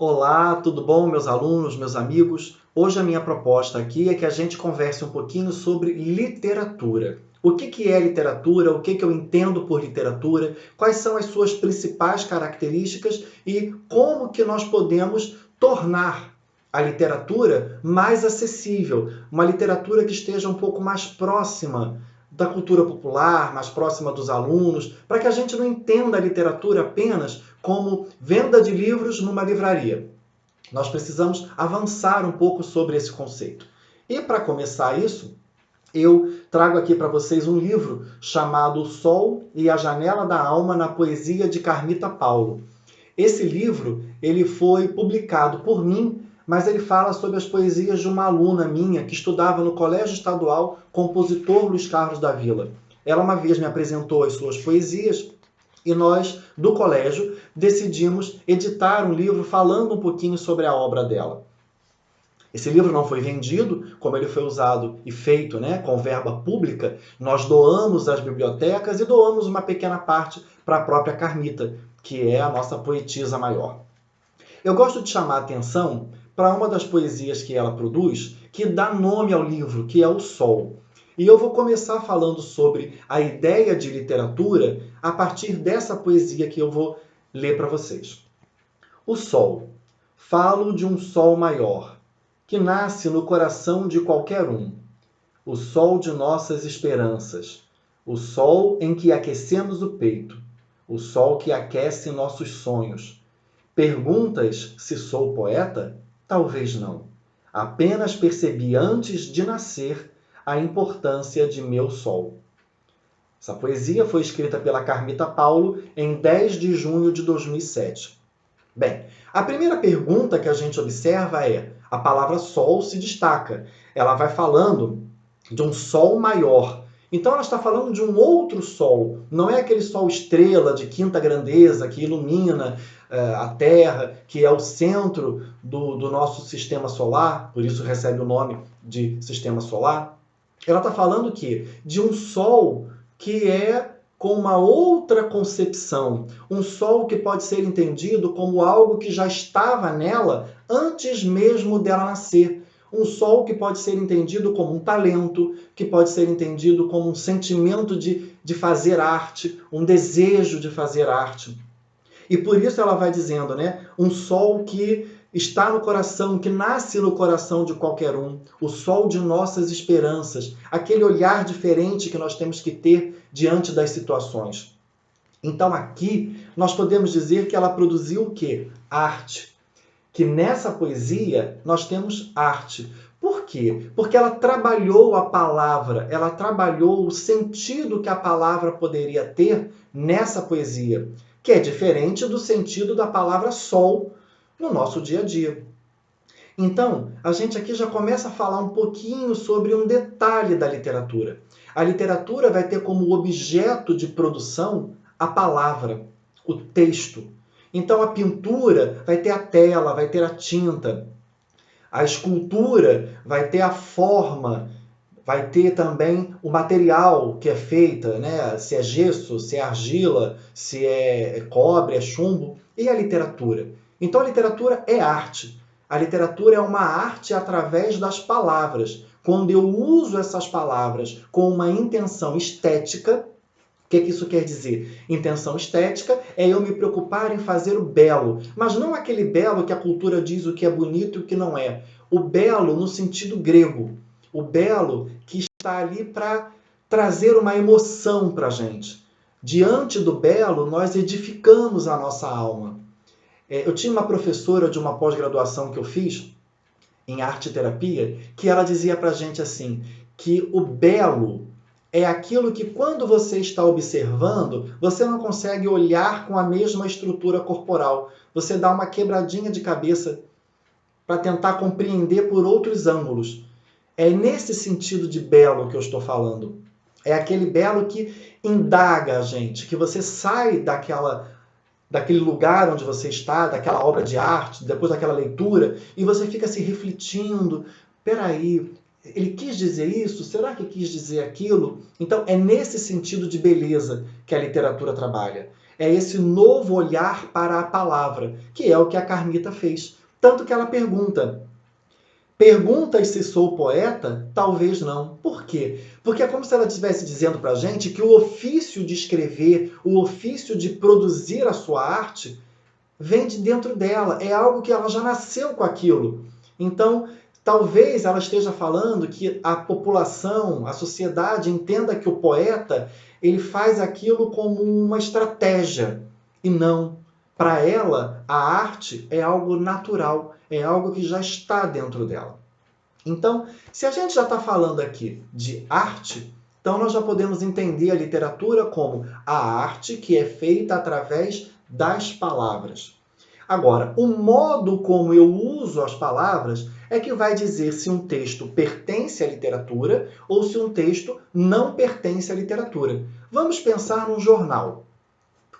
Olá, tudo bom, meus alunos, meus amigos? Hoje a minha proposta aqui é que a gente converse um pouquinho sobre literatura. O que é literatura? O que eu entendo por literatura? Quais são as suas principais características e como que nós podemos tornar a literatura mais acessível, uma literatura que esteja um pouco mais próxima da cultura popular, mais próxima dos alunos, para que a gente não entenda a literatura apenas como venda de livros numa livraria. Nós precisamos avançar um pouco sobre esse conceito. E para começar isso, eu trago aqui para vocês um livro chamado O Sol e a Janela da Alma na Poesia de Carmita Paulo. Esse livro ele foi publicado por mim, mas ele fala sobre as poesias de uma aluna minha que estudava no Colégio Estadual Compositor Luiz Carlos da Vila. Ela uma vez me apresentou as suas poesias e nós, do colégio, decidimos editar um livro falando um pouquinho sobre a obra dela. Esse livro não foi vendido, como ele foi usado e feito, com verba pública, nós doamos às bibliotecas e doamos uma pequena parte para a própria Carmita, que é a nossa poetisa maior. Eu gosto de chamar a atenção para uma das poesias que ela produz, que dá nome ao livro, que é O Sol. E eu vou começar falando sobre a ideia de literatura a partir dessa poesia que eu vou ler para vocês. O Sol. Falo de um sol maior, que nasce no coração de qualquer um. O sol de nossas esperanças. O sol em que aquecemos o peito. O sol que aquece nossos sonhos. Perguntas se sou poeta? Talvez não. Apenas percebi antes de nascer a importância de meu sol. Essa poesia foi escrita pela Carmita Paulo em 10 de junho de 2007. Bem, a primeira pergunta que a gente observa é: a palavra sol se destaca. Ela vai falando de um sol maior. Então ela está falando de um outro sol. Não é aquele sol estrela de quinta grandeza que ilumina a Terra, que é o centro do nosso sistema solar, por isso recebe o nome de sistema solar. Ela está falando de um sol que é com uma outra concepção, um sol que pode ser entendido como algo que já estava nela antes mesmo dela nascer. Um sol que pode ser entendido como um talento, que pode ser entendido como um sentimento de fazer arte, um desejo de fazer arte. E por isso ela vai dizendo, um sol que está no coração, que nasce no coração de qualquer um, o sol de nossas esperanças, aquele olhar diferente que nós temos que ter diante das situações. Então aqui nós podemos dizer que ela produziu o quê? Arte. Que nessa poesia nós temos arte. Por quê? Porque ela trabalhou a palavra, ela trabalhou o sentido que a palavra poderia ter nessa poesia, que é diferente do sentido da palavra sol no nosso dia a dia. Então, a gente aqui já começa a falar um pouquinho sobre um detalhe da literatura. A literatura vai ter como objeto de produção a palavra, o texto. Então, a pintura vai ter a tela, vai ter a tinta. A escultura vai ter a forma, vai ter também o material que é feita, se é gesso, se é argila, se é cobre, é chumbo. E a literatura? Então a literatura é arte. A literatura é uma arte através das palavras. Quando eu uso essas palavras com uma intenção estética, o que isso quer dizer? Intenção estética é eu me preocupar em fazer o belo, mas não aquele belo que a cultura diz o que é bonito e o que não é. O belo no sentido grego. O belo que está ali para trazer uma emoção para a gente. Diante do belo, nós edificamos a nossa alma. Eu tinha uma professora de uma pós-graduação que eu fiz em arte-terapia, que ela dizia para a gente assim, que o belo é aquilo que quando você está observando, você não consegue olhar com a mesma estrutura corporal. Você dá uma quebradinha de cabeça para tentar compreender por outros ângulos. É nesse sentido de belo que eu estou falando. É aquele belo que indaga a gente, que você sai daquele lugar onde você está, daquela obra de arte, depois daquela leitura, e você fica se refletindo. Peraí, ele quis dizer isso? Será que quis dizer aquilo? Então, é nesse sentido de beleza que a literatura trabalha. É esse novo olhar para a palavra, que é o que a Carmita fez. Tanto que ela pergunta: perguntas se sou poeta? Talvez não. Por quê? Porque é como se ela estivesse dizendo para a gente que o ofício de escrever, o ofício de produzir a sua arte, vem de dentro dela. É algo que ela já nasceu com aquilo. Então, talvez ela esteja falando que a população, a sociedade entenda que o poeta, ele faz aquilo como uma estratégia. E não. Para ela, a arte é algo natural, é algo que já está dentro dela. Então, se a gente já está falando aqui de arte, então nós já podemos entender a literatura como a arte que é feita através das palavras. Agora, o modo como eu uso as palavras é que vai dizer se um texto pertence à literatura ou se um texto não pertence à literatura. Vamos pensar num jornal.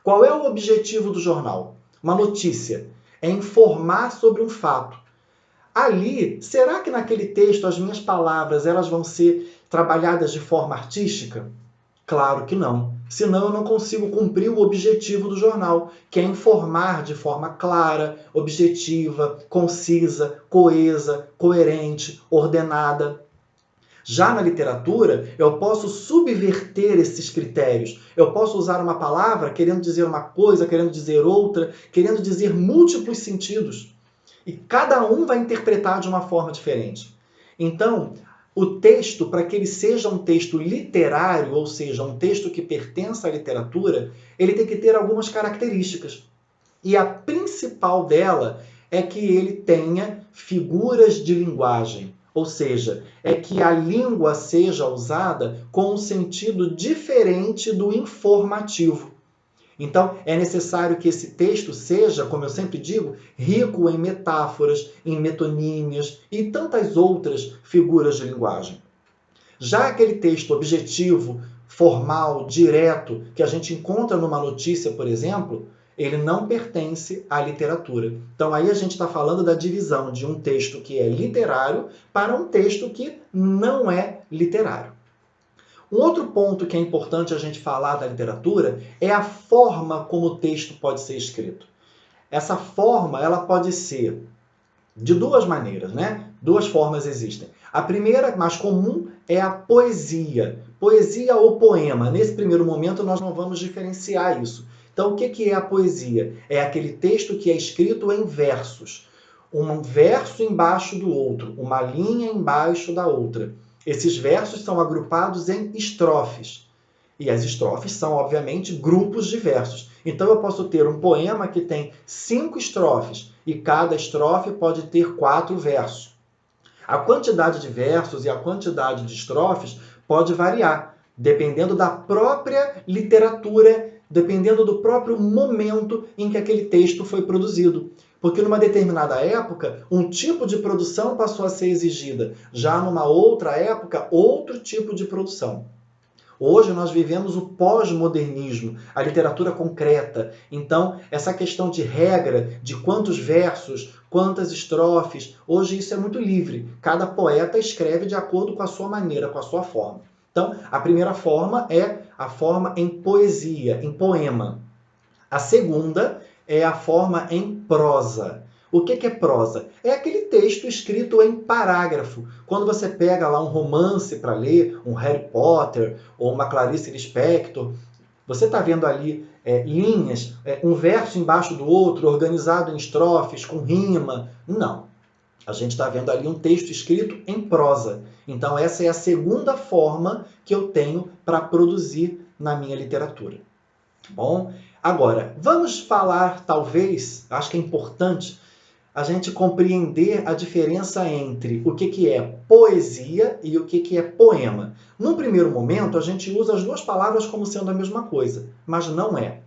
Qual é o objetivo do jornal? Uma notícia. É informar sobre um fato. Ali, será que naquele texto as minhas palavras elas vão ser trabalhadas de forma artística? Claro que não. Senão eu não consigo cumprir o objetivo do jornal, que é informar de forma clara, objetiva, concisa, coesa, coerente, ordenada. Já na literatura, eu posso subverter esses critérios. Eu posso usar uma palavra querendo dizer uma coisa, querendo dizer outra, querendo dizer múltiplos sentidos. E cada um vai interpretar de uma forma diferente. Então, o texto, para que ele seja um texto literário, ou seja, um texto que pertença à literatura, ele tem que ter algumas características. E a principal dela é que ele tenha figuras de linguagem. Ou seja, é que a língua seja usada com um sentido diferente do informativo. Então, é necessário que esse texto seja, como eu sempre digo, rico em metáforas, em metonímias e tantas outras figuras de linguagem. Já aquele texto objetivo, formal, direto, que a gente encontra numa notícia, por exemplo, ele não pertence à literatura. Então, aí a gente está falando da divisão de um texto que é literário para um texto que não é literário. Um outro ponto que é importante a gente falar da literatura é a forma como o texto pode ser escrito. Essa forma, ela pode ser de duas maneiras, né? Duas formas existem. A primeira, mais comum, é a poesia. Poesia ou poema. Nesse primeiro momento, nós não vamos diferenciar isso. Então, o que é a poesia? É aquele texto que é escrito em versos. Um verso embaixo do outro, uma linha embaixo da outra. Esses versos são agrupados em estrofes. E as estrofes são, obviamente, grupos de versos. Então, eu posso ter um poema que tem 5 estrofes e cada estrofe pode ter 4 versos. A quantidade de versos e a quantidade de estrofes pode variar, dependendo da própria literatura, dependendo do próprio momento em que aquele texto foi produzido. Porque numa determinada época, um tipo de produção passou a ser exigida. Já numa outra época, outro tipo de produção. Hoje nós vivemos o pós-modernismo, a literatura concreta. Então, essa questão de regra, de quantos versos, quantas estrofes, hoje isso é muito livre. Cada poeta escreve de acordo com a sua maneira, com a sua forma. Então, a primeira forma é a forma em poesia, em poema. A segunda é a forma em prosa. O que é prosa? É aquele texto escrito em parágrafo. Quando você pega lá um romance para ler, um Harry Potter ou uma Clarice Lispector, você está vendo ali linhas, um verso embaixo do outro, organizado em estrofes, com rima. Não. A gente está vendo ali um texto escrito em prosa. Então, essa é a segunda forma que eu tenho para produzir na minha literatura. Bom, agora, vamos falar, talvez, acho que é importante, a gente compreender a diferença entre o que é poesia e o que é poema. Num primeiro momento, a gente usa as duas palavras como sendo a mesma coisa, mas não é.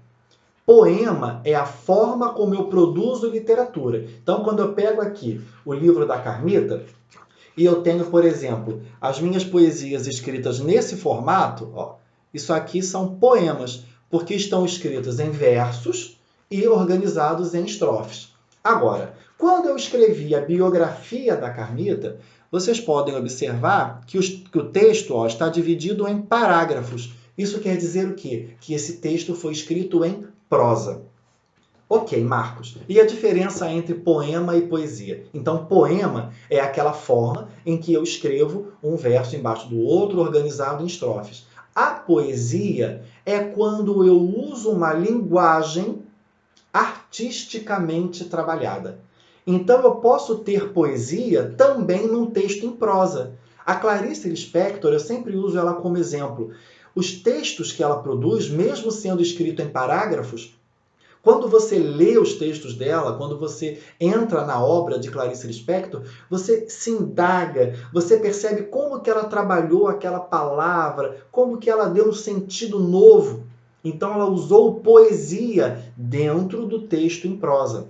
Poema é a forma como eu produzo literatura. Então, quando eu pego aqui o livro da Carmita e eu tenho, por exemplo, as minhas poesias escritas nesse formato, ó, isso aqui são poemas, porque estão escritos em versos e organizados em estrofes. Agora, quando eu escrevi a biografia da Carmita, vocês podem observar que o texto está dividido em parágrafos. Isso quer dizer o quê? Que esse texto foi escrito em prosa. Ok, Marcos. E a diferença entre poema e poesia? Então, poema é aquela forma em que eu escrevo um verso embaixo do outro, organizado em estrofes. A poesia é quando eu uso uma linguagem artisticamente trabalhada. Então, eu posso ter poesia também num texto em prosa. A Clarice Lispector, eu sempre uso ela como exemplo. Os textos que ela produz, mesmo sendo escrito em parágrafos, quando você lê os textos dela, quando você entra na obra de Clarice Lispector, você se indaga, você percebe como que ela trabalhou aquela palavra, como que ela deu um sentido novo. Então ela usou poesia dentro do texto em prosa.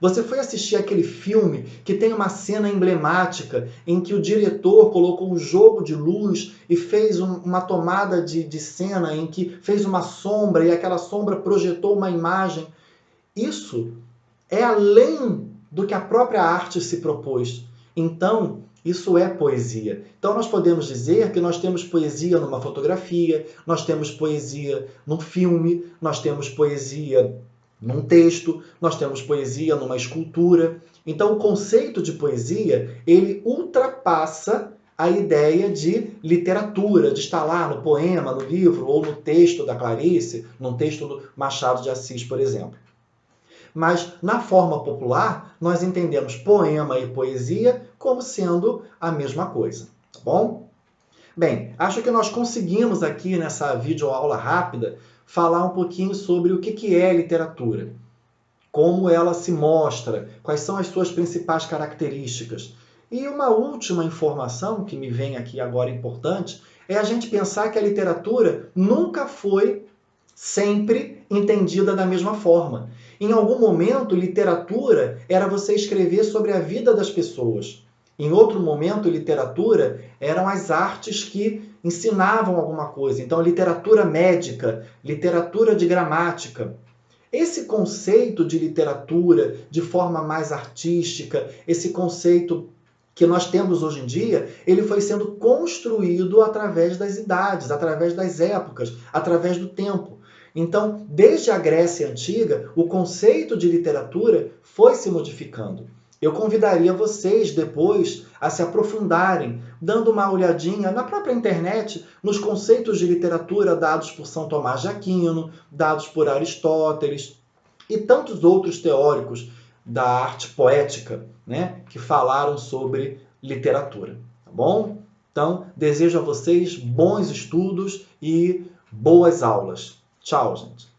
Você foi assistir aquele filme que tem uma cena emblemática em que o diretor colocou um jogo de luz e fez uma tomada de cena em que fez uma sombra e aquela sombra projetou uma imagem. Isso é além do que a própria arte se propôs. Então, isso é poesia. Então, nós podemos dizer que nós temos poesia numa fotografia, nós temos poesia num filme, nós temos poesia num texto, nós temos poesia numa escultura. Então, o conceito de poesia, ele ultrapassa a ideia de literatura, de estar lá no poema, no livro, ou no texto da Clarice, num texto do Machado de Assis, por exemplo. Mas, na forma popular, nós entendemos poema e poesia como sendo a mesma coisa, tá bom? Bem, acho que nós conseguimos aqui nessa videoaula rápida falar um pouquinho sobre o que é literatura, como ela se mostra, quais são as suas principais características. E uma última informação que me vem aqui agora importante é a gente pensar que a literatura nunca foi sempre entendida da mesma forma. Em algum momento, literatura era você escrever sobre a vida das pessoas. Em outro momento, literatura eram as artes que ensinavam alguma coisa. Então, literatura médica, literatura de gramática. Esse conceito de literatura de forma mais artística, esse conceito que nós temos hoje em dia, ele foi sendo construído através das idades, através das épocas, através do tempo. Então, desde a Grécia Antiga, o conceito de literatura foi se modificando. Eu convidaria vocês depois a se aprofundarem, dando uma olhadinha na própria internet, nos conceitos de literatura dados por São Tomás de Aquino, dados por Aristóteles e tantos outros teóricos da arte poética, né, que falaram sobre literatura. Tá bom? Então, desejo a vocês bons estudos e boas aulas. Tchau, gente.